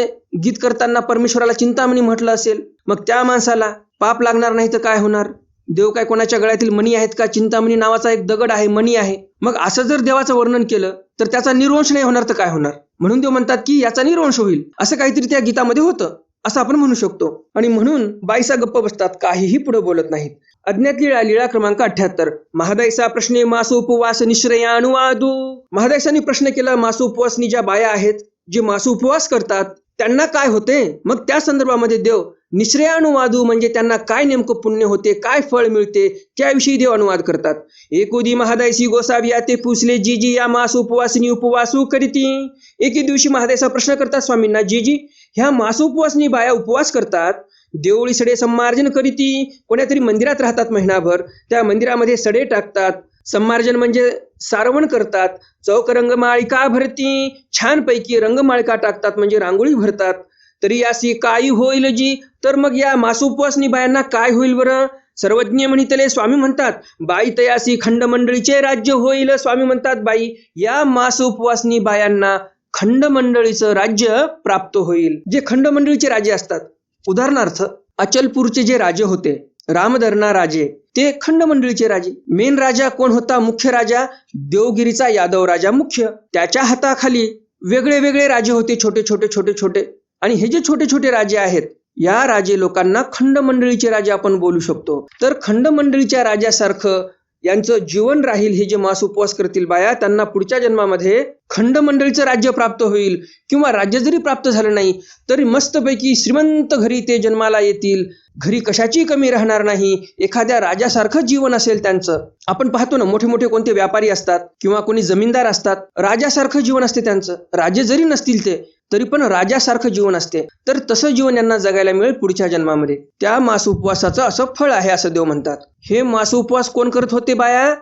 B: गीत करताना परमेश्वराला चिंतामणी म्हटलं असेल मग त्या माणसाला पाप लागणार नाही तर काय होणार? देव काय कोणाच्या गळ्यातील मणी आहेत का? चिंतामणी नावाचा एक दगड आहे, मणी आहे. मग असं जर देवाचं वर्णन केलं तर त्याचा निर्वंश नाही होणार तर काय होणार? म्हणून देव म्हणतात की याचा निर्वंश होईल, असं काहीतरी त्या गीतामध्ये होतं असं आपण म्हणू शकतो. आणि म्हणून बाईसा गप्प बसतात, काहीही पुढे बोलत नाहीत. अज्ञात लीळा, लीळा क्रमांक 78. महादायसा प्रश्ने मासो उपवास निश्रया अनुवादू. महादायसाने प्रश्न केला, मासो उपवासनी ज्या बाया आहेत, जे मासो उपवास करतात त्यांना काय होते? मग त्या संदर्भामध्ये देव निश्रयानुवादू म्हणजे त्यांना काय नेमकं पुण्य होते, काय फळ मिळते त्याविषयी देव अनुवाद करतात. एकोदी महादायसी गोसाविया ते पुसले, जी जी या मास उपवासिनी उपवासू करीती. एके दिवशी महादायसा प्रश्न करतात स्वामींना, जी जी ह्या मास उपवासिनी बाया उपवास करतात, देवळी सडे संमार्जन करीती. कोण्यातरी मंदिरात राहतात महिनाभर, त्या मंदिरामध्ये सडे टाकतात. संमार्जन म्हणजे सारवण करतात. चौक रंगमाळिका भरती, छानपैकी रंगमाळिका टाकतात म्हणजे रांगोळी भरतात. तरी यासी काही होईल जी, तर मग या मासोपवासनी बायांना काय होईल बरं? सर्वज्ञ म्हणितले. स्वामी म्हणतात, बाई तयासी खंडमंडळीचे राज्य होईल. स्वामी म्हणतात, बाई या मासोपवासनी बायांना खंडमंडळीचं राज्य प्राप्त होईल. जे खंडमंडळीचे राजे असतात, उदाहरणार्थ अचलपूरचे जे राजे होते, रामदरणा राजे, ते खंडमंडळीचे राजे. मेन राजा कोण होता? मुख्य राजा देवगिरीचा यादव राजा मुख्य. त्याच्या हाताखाली वेगळे वेगळे राजे होते, छोटे छोटे छोटे छोटे. आणि हे जे छोटे छोटे राजे आहेत, या राजे लोकांना खंडमंडळीचे राजे आपण बोलू शकतो. तर खंडमंडळीच्या राजासारखं यांचं जीवन राहील. हे जे मास उपवास करतील बाया, त्यांना पुढच्या जन्मामध्ये खंडमंडळीचं राज्य प्राप्त होईल. किंवा राज्य जरी प्राप्त झालं नाही तरी मस्तपैकी श्रीमंत घरी ते जन्माला येतील. घरी कशाची कमी राहणार नाही. एखाद्या राजासारखं जीवन असेल त्यांचं. आपण पाहतो ना, मोठे मोठे कोणते व्यापारी असतात किंवा कोणी जमीनदार असतात, राजासारखं जीवन असते त्यांचं. राजे जरी नसतील ते तरी पण राजासारखं जीवन असते. तर तसं जीवन यांना जगायला मिळेल पुढच्या जन्मामध्ये. त्या मास उपवासाचं असं फळ आहे असं देव म्हणतात. हे मास उपवास कोण करत होते बाया?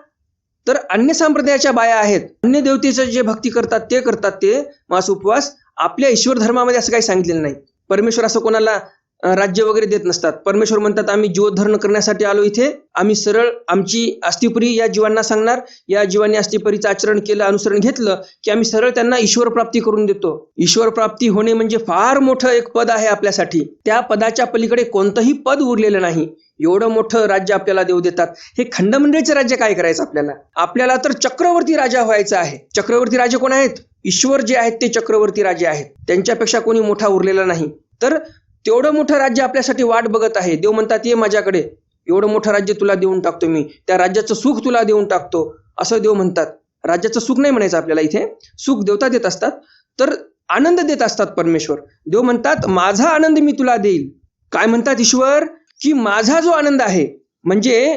B: तर अन्य संप्रदायाच्या बाया आहेत. अन्य देवतेचं जे भक्ती करतात ते करतात ते मास उपवास. आपल्या ईश्वर धर्मामध्ये असं काही सांगितलेलं नाही. परमेश्वर असं कोणाला राज्य वगैरे देत नसतात. परमेश्वर म्हणतात, आम्ही जीवोद्धरण करण्यासाठी आलो इथे. आम्ही सरळ आमची अस्तिपरी या जीवांना सांगणार. या जीवांनी अस्तिपरीचं आचरण केलं, अनुसरण घेतलं की आम्ही सरळ त्यांना ईश्वर प्राप्ती करून देतो. ईश्वर प्राप्ती होणे म्हणजे फार मोठं एक पद आहे आपल्यासाठी. त्या पदाच्या पलीकडे कोणतंही पद उरलेलं नाही. एवढं मोठं राज्य आपल्याला देव देतात. हे खंडमंडळीचं राज्य काय करायचं आपल्याला? आपल्याला तर चक्रवर्ती राजा व्हायचं आहे. चक्रवर्ती राजे कोण आहेत? ईश्वर जे आहेत ते चक्रवर्ती राजे आहेत. त्यांच्यापेक्षा कोणी मोठा उरलेला नाही. तर तेवढं मोठं राज्य आपल्यासाठी वाट बघत आहे. देव म्हणतात, ये माझ्याकडे, एवढं मोठं राज्य तुला देऊन टाकतो मी, त्या राज्याचं सुख तुला देऊन टाकतो असं देव म्हणतात. राज्याचं सुख नाही म्हणायचं आपल्याला इथे. सुख देवता देत असतात, तर आनंद देत असतात परमेश्वर. देव म्हणतात, माझा आनंद मी तुला देईल. काय म्हणतात ईश्वर? की माझा जो आनंद आहे, म्हणजे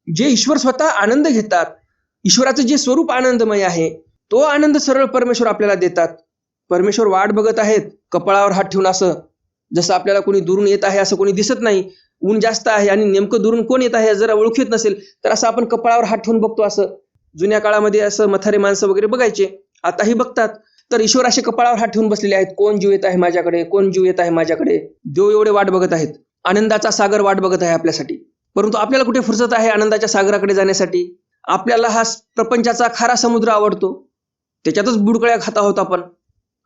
B: जे ईश्वर स्वतः आनंद घेतात, ईश्वराचं जे स्वरूप आनंदमय आहे, तो आनंद सरळ परमेश्वर आपल्याला देतात. परमेश्वर वाट बघत आहेत कपाळावर हात ठेवून. असं जसं आपल्याला कोणी दुरून येत आहे असं कोणी दिसत नाही. ऊन जास्त आहे आणि नेमकं दुरून कोण येत आहे जरा ओळखू येत नसेल तर असं आपण कपाळावर हात ठेवून बघतो. असं जुन्या काळामध्ये असं म्हातारे माणसं वगैरे बघायचे, आताही बघतात. तर ईश्वर असे कपाळावर हात ठेवून बसलेले आहेत. कोण जीव येत आहे माझ्याकडे, कोण जीव येत आहे माझ्याकडे. देव एवढे वाट बघत आहेत. आनंदाचा सागर वाट बघत आहे आपल्यासाठी. परंतु आपल्याला कुठे फुरसत आहे आनंदाच्या सागराकडे जाण्यासाठी? आपल्याला हा प्रपंचाचा खारा समुद्र आवडतो, त्याच्यातच बुडकळ्या खात आहोत आपण.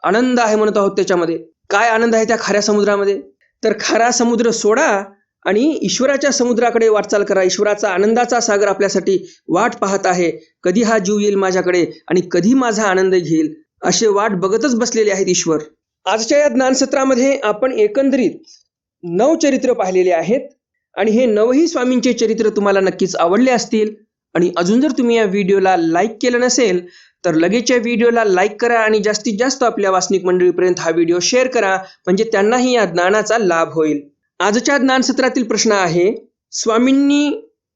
B: आनंद आहे म्हणत आहोत त्याच्यामध्ये. काय आनंद आहे त्या खाऱ्या समुद्रामध्ये? तर खारा समुद्र सोडा आणि ईश्वराच्या समुद्राकडे वाटचाल करा. ईश्वराचा आनंदाचा सागर आपल्यासाठी वाट पाहत आहे. कधी हा जीव येईल माझ्याकडे आणि कधी माझा आनंद घेईल, असे वाट बघतच बसलेले आहेत ईश्वर. आजच्या या ज्ञानसत्रामध्ये आपण एकंदरीत 9 चरित्र पाहिलेले आहेत. आणि हे नवही स्वामींचे चरित्र तुम्हाला नक्कीच आवडले असतील. आणि अजून जर तुम्ही या व्हिडिओला लाईक केलं नसेल तर लगेच या व्हिडिओला लाईक करा आणि जास्तीत जास्त आपल्या वासनिक मंडळीपर्यंत हा व्हिडिओ शेअर करा, म्हणजे त्यांनाही या ज्ञानाचा लाभ होईल. आजच्या ज्ञान सत्रातील प्रश्न आहे, स्वामींनी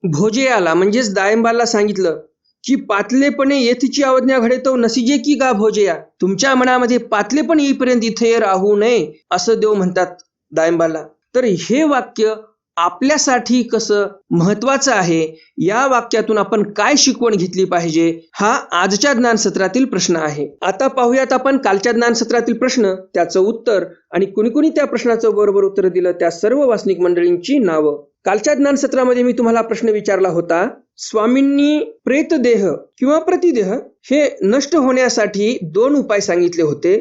B: भोजेयाला म्हणजेच दायंबाला सांगितलं की पातलेपणे येथची अवज्ञा घडेतो नसिजे की गा भोजेया, तुमच्या मनामध्ये पातलेपण येईपर्यंत इथे राहू नये असं देव म्हणतात दायंबाला. तर हे वाक्य आपल्यासाठी कसं महत्वाचं आहे, या वाक्यातून आपण काय शिकवण घेतली पाहिजे, हा आजच्या ज्ञान सत्रातील प्रश्न आहे. आता पाहूयात आपण कालच्या ज्ञान सत्रातील प्रश्न, त्याचं उत्तर आणि कुणी कुणी त्या प्रश्नाचं बरोबर उत्तर दिलं त्या सर्व वासनिक मंडळींची नावं. कालच्या ज्ञान सत्रामध्ये मी तुम्हाला प्रश्न विचारला होता, स्वामींनी प्रेतदेह किंवा प्रतिदेह हे नष्ट होण्यासाठी 2 उपाय सांगितले होते,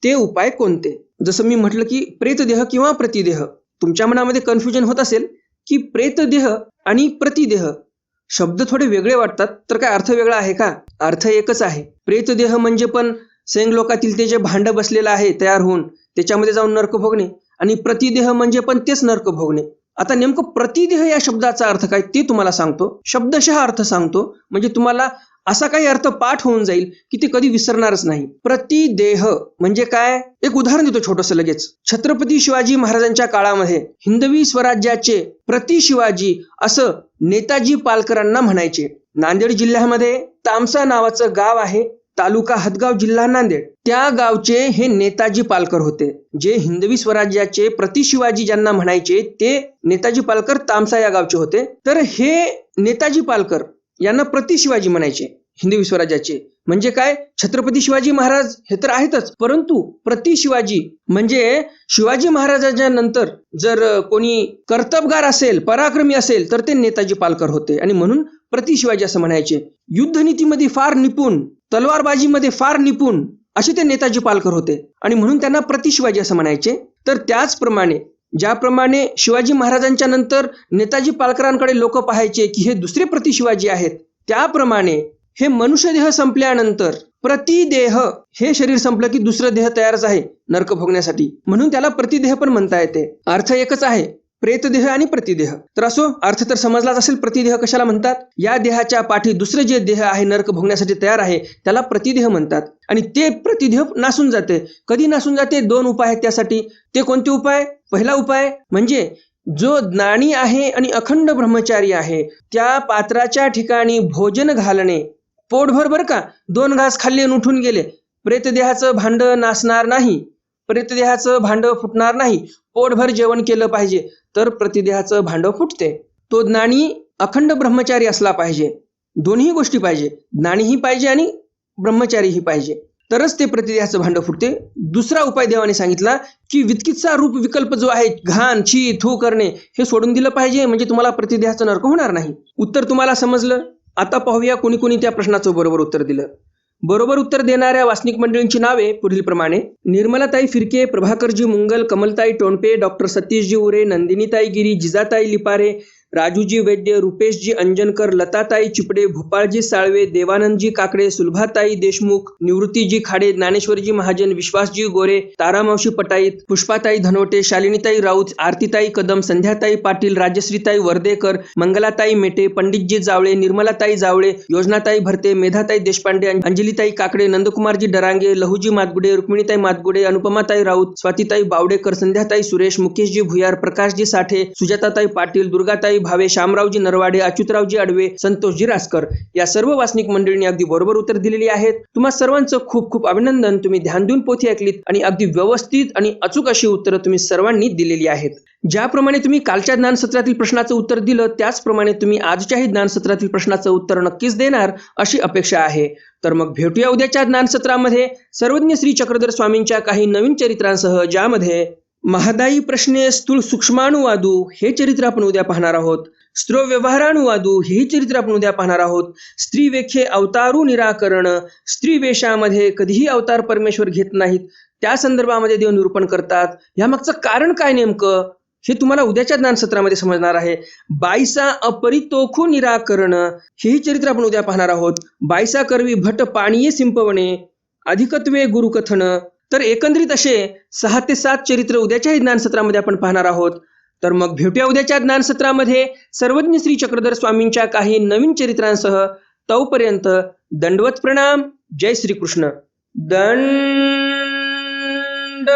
B: ते उपाय कोणते? जसं मी म्हटलं की प्रेतदेह किंवा प्रतिदेह. तुमच्या मनामध्ये कन्फ्युजन होत असेल की प्रेतदेह आणि प्रतिदेह शब्द थोडे वेगळे वाटतात, तर काय अर्थ वेगळा आहे का? अर्थ एकच आहे. प्रेतदेह म्हणजे पण सेंगलोकातील ते जे भांड बसलेलं आहे तयार होऊन त्याच्यामध्ये जाऊन नरक भोगणे, आणि प्रतिदेह म्हणजे पण तेच नरक भोगणे. आता नेमकं प्रतिदेह या शब्दाचा अर्थ काय ते तुम्हाला सांगतो, शब्दशः अर्थ सांगतो, म्हणजे तुम्हाला असा काही अर्थ पाठ होऊन जाईल की ते कधी विसरणारच नाही. प्रतिदेह म्हणजे काय? एक उदाहरण देतो छोटंसं लगेच. छत्रपती शिवाजी महाराजांच्या काळामध्ये हिंदवी स्वराज्याचे प्रति शिवाजी असं नेताजी पालकरांना म्हणायचे. नांदेड जिल्ह्यामध्ये तामसा नावाचं गाव आहे, तालुका हदगाव, जिल्हा नांदेड. त्या गावचे हे नेताजी पालकर होते. जे हिंदवी स्वराज्याचे प्रति शिवाजी ज्यांना म्हणायचे ते नेताजी पालकर तामसा या गावचे होते. तर हे नेताजी पालकर यांना प्रति शिवाजी म्हणायचे हिंदवी स्वराज्याचे. म्हणजे काय? छत्रपती शिवाजी महाराज हे तर आहेतच, परंतु प्रति शिवाजी म्हणजे शिवाजी महाराजांच्या नंतर जर कोणी कर्तबगार असेल, पराक्रमी असेल तर ते नेताजी पालकर होते, आणि म्हणून प्रति शिवाजी असं म्हणायचे. युद्धनीतीमध्ये फार निपुण, तलवारबाजीमध्ये फार निपुण असे ते नेताजी पालकर होते, आणि म्हणून त्यांना प्रति शिवाजी असं म्हणायचे. तर त्याचप्रमाणे ज्याप्रमाणे शिवाजी महाराजांच्या नंतर नेताजी पालकरांकडे लोक पाहायचे की हे दुसरे प्रति शिवाजी आहेत, त्याप्रमाणे हे मनुष्यदेह संपल्यानंतर प्रतिदेह हे शरीर संपलं की दुसरं देह तयारच आहे नरक भोगण्यासाठी, म्हणून त्याला प्रतिदेह पण म्हणता येते. अर्थ एकच आहे, प्रेतदेह आणि प्रतिदेह. तर असो, अर्थ तर समजलाच असेल. प्रतिदेह कशाला म्हणतात? या देहाच्या पाठी दुसरं जे देह आहे नरक भोगण्यासाठी तयार आहे त्याला प्रतिदेह म्हणतात, आणि ते प्रतिदेह नासून जाते. कधी नासून जाते? 2 उपाय आहेत त्यासाठी. ते कोणते उपाय? पहिला उपाय म्हणजे जो ज्ञानी आहे आणि अखंड ब्रह्मचारी आहे त्या पात्राच्या ठिकाणी भोजन घालणे, पोटभर बरं का, 2 घास खाल्ले आणि उठून गेले, प्रेतदेहाचं भांड नासणार नाही, प्रेतदेहाचं भांड फुटणार नाही. पोटभर जेवण केलं पाहिजे तर प्रतिदेहाचं भांड फुटते. तो ज्ञानी अखंड ब्रह्मचारी असला पाहिजे. दोन्ही गोष्टी पाहिजे, ज्ञानीही पाहिजे आणि ब्रह्मचारीही पाहिजे, तरच ते प्रतिदेहाचं भांड फुटते. दुसरा उपाय देवाने सांगितला की वितकित्सा रूप विकल्प जो आहे, घाण, छी, थू करणे, हे सोडून दिलं पाहिजे, म्हणजे तुम्हाला प्रतिदेहाचं नरक होणार नाही. उत्तर तुम्हाला समजलं. आता पाहूया कोणी कोणी त्या प्रश्नाचं बरोबर उत्तर दिलं. बरोबर उत्तर देणाऱ्या वासनिक मंडळींची नावे पुढील प्रमाणे: निर्मलाताई फिरके, प्रभाकरजी मुंगल, कमलताई टोणपे, डॉक्टर सतीशजी उरे, नंदिनीताई गिरी, जिजाताई लिपारे, राजूजी वैद्य, रुपेशजी अंजनकर, लताताई चिपडे, भूपाळजी साळवे, देवानंदजी काकडे, सुलभाताई देशमुख, निवृत्तीजी खाडे, ज्ञानेश्वरजी महाजन, विश्वासजी गोरे, तारामावशी पटाईत, पुष्पाताई धनवटे, शालिनीताई राऊत, आरतीताई कदम, संध्याताई पाटील, राजश्रीताई वर्देकर, मंगलाताई मेटे, पंडितजी जावळे, निर्मलाताई जावळे, योजनाताई भरते, मेधाताई देशपांडे, अंजलीताई काकडे, नंदकुमारजी डरांगे, लहूजी मातगुडे, रुक्मिणीताई मातगुडे, अनुपमाताई राऊत, स्वातीताई बावडेकर, संध्याताई सुरेश, मुकेशजी भुयार, प्रकाशजी साठे, सुजाताताई पाटील, दुर्गाताई भावे, शामरावजी नरवाडे, अच्युतरावजी अडवे, संतोषजी रासकर या सर्व वासनिक मंडळींनी अगदी बरोबर उत्तर दिलेली आहेत. तुम्हा सर्वांचं खूप खूप अभिनंदन. तुम्ही ध्यान देऊन पोथी ऐकलीत आणि अगदी व्यवस्थित आणि अचूक अशी उत्तरं तुम्ही सर्वांनी दिलेली आहेत. ज्याप्रमाणे तुम्ही कालच्या ज्ञानसत्रातील प्रश्नाचं उत्तर दिलं त्याचप्रमाणे तुम्ही आजच्याही ज्ञानसत्रातील प्रश्नाचं उत्तर नक्कीच देणार अशी अपेक्षा आहे. तर मग भेटूया उद्याच्या ज्ञानसत्रामध्ये सर्वज्ञ श्री चक्रधर स्वामींच्या काही नवीन चरित्रांसह, ज्यामध्ये महादायी प्रश्ने स्थूल सूक्ष्माणुवादू हे चरित्र आपण उद्या पाहणार आहोत. स्त्रो व्यवहाराणुवादू हे चरित्र आपण उद्या पाहणार आहोत. स्त्री वेखे अवतारू निराकरण, स्त्री वेशामध्ये कधीही अवतार परमेश्वर घेत नाहीत, त्या संदर्भामध्ये देव निरूपण करतात. यामागचं कारण काय नेमकं हे तुम्हाला उद्याच्या ज्ञानसत्रामध्ये समजणार आहे. बाईसा अपरितोखू निराकरण हेही चरित्र आपण उद्या पाहणार आहोत. बाईसा करवी भट पाणीये सिंपवणे, अधिकत्वे गुरुकथन. तर एकंदरीत असे 6 ते 7 चरित्र उद्याच्याही ज्ञानसत्रामध्ये आपण पाहणार आहोत. तर मग भेटूया उद्याच्या ज्ञानसत्रामध्ये सर्वज्ञ श्री चक्रधर स्वामींच्या काही नवीन चरित्रांसह. तोपर्यंत दंडवत प्रणाम. जय श्रीकृष्ण. दंड